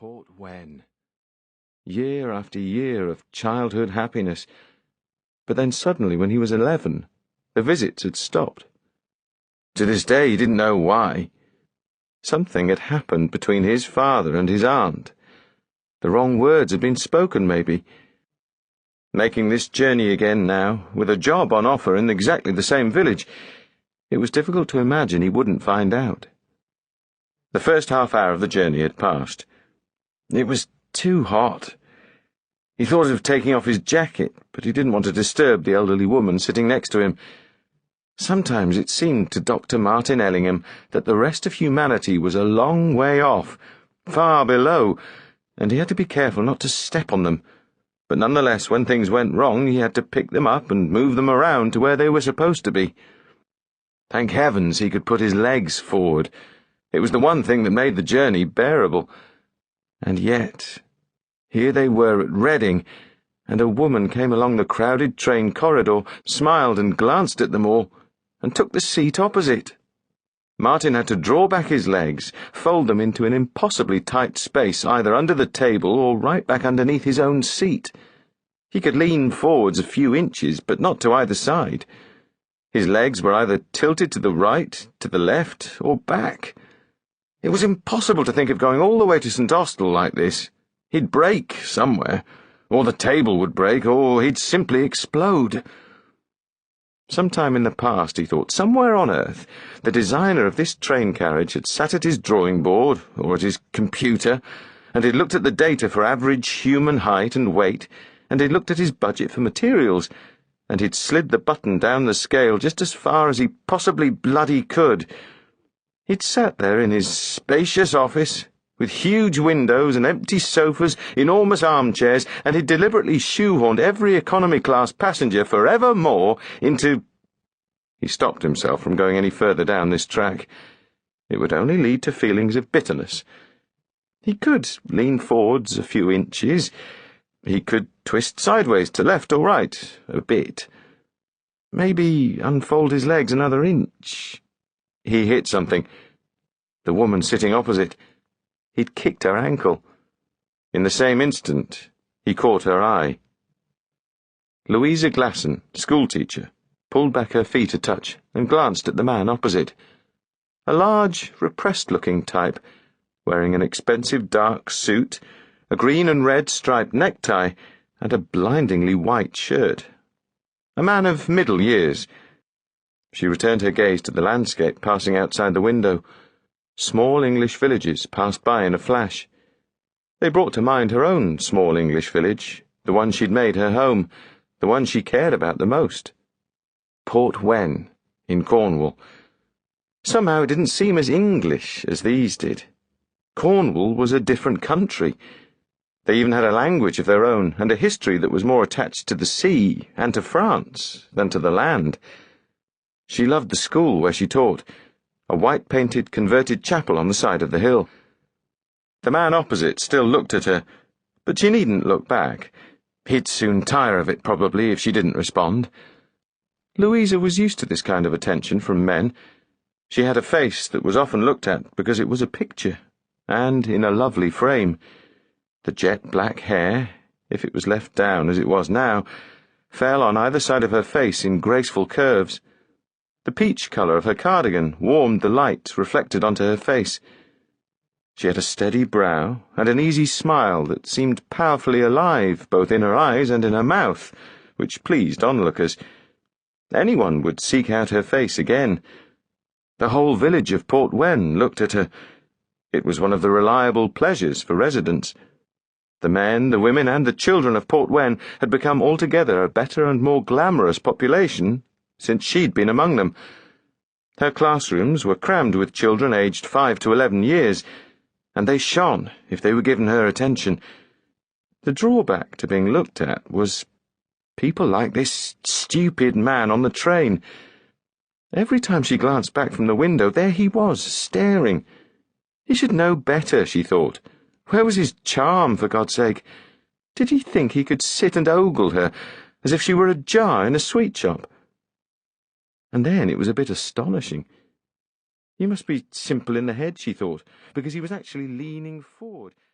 Portwenn. Year after year of childhood happiness. But then suddenly, when he was 11, the visits had stopped. To this day he didn't know why. Something had happened between his father and his aunt. The wrong words had been spoken, maybe. Making this journey again now, with a job on offer in exactly the same village, it was difficult to imagine he wouldn't find out. The first half hour of the journey had passed. It was too hot. He thought of taking off his jacket, but he didn't want to disturb the elderly woman sitting next to him. Sometimes it seemed to Dr. Martin Ellingham that the rest of humanity was a long way off, far below, and he had to be careful not to step on them. But nonetheless, when things went wrong, he had to pick them up and move them around to where they were supposed to be. Thank heavens he could put his legs forward. It was the one thing that made the journey bearable. And yet, here they were at Reading, and a woman came along the crowded train corridor, smiled and glanced at them all, and took the seat opposite. Martin had to draw back his legs, fold them into an impossibly tight space either under the table or right back underneath his own seat. He could lean forwards a few inches, but not to either side. His legs were either tilted to the right, to the left, or back. It was impossible to think of going all the way to St. Austell like this. He'd break somewhere, or the table would break, or he'd simply explode. Sometime in the past, he thought, somewhere on earth, the designer of this train carriage had sat at his drawing board, or at his computer, and he'd looked at the data for average human height and weight, and he'd looked at his budget for materials, and he'd slid the button down the scale just as far as he possibly bloody could. He'd sat there in his spacious office, with huge windows and empty sofas, enormous armchairs, and he'd deliberately shoehorned every economy-class passenger forevermore into— He stopped himself from going any further down this track. It would only lead to feelings of bitterness. He could lean forwards a few inches. He could twist sideways to left or right, a bit. Maybe unfold his legs another inch. He hit something. The woman sitting opposite. He'd kicked her ankle. In the same instant, he caught her eye. Louisa Glasson, schoolteacher, pulled back her feet a touch and glanced at the man opposite. A large, repressed-looking type, wearing an expensive dark suit, a green and red striped necktie, and a blindingly white shirt. A man of middle years. She returned her gaze to the landscape passing outside the window. Small English villages passed by in a flash. They brought to mind her own small English village, the one she'd made her home, the one she cared about the most. Portwenn, in Cornwall. Somehow it didn't seem as English as these did. Cornwall was a different country. They even had a language of their own, and a history that was more attached to the sea and to France than to the land. She loved the school where she taught, a white-painted converted chapel on the side of the hill. The man opposite still looked at her, but she needn't look back. He'd soon tire of it, probably, if she didn't respond. Louisa was used to this kind of attention from men. She had a face that was often looked at because it was a picture, and in a lovely frame. The jet-black hair, if it was left down as it was now, fell on either side of her face in graceful curves. The peach colour of her cardigan warmed the light reflected onto her face. She had a steady brow and an easy smile that seemed powerfully alive both in her eyes and in her mouth, which pleased onlookers. Anyone would seek out her face again. The whole village of Portwenn looked at her. It was one of the reliable pleasures for residents. The men, the women, and the children of Portwenn had become altogether a better and more glamorous population since she'd been among them. Her classrooms were crammed with children aged 5 to 11 years, and they shone if they were given her attention. The drawback to being looked at was people like this stupid man on the train. Every time she glanced back from the window, there he was, staring. He should know better, she thought. Where was his charm, for God's sake? Did he think he could sit and ogle her, as if she were a jar in a sweet shop? And then it was a bit astonishing. He must be simple in the head, she thought, because he was actually leaning forward.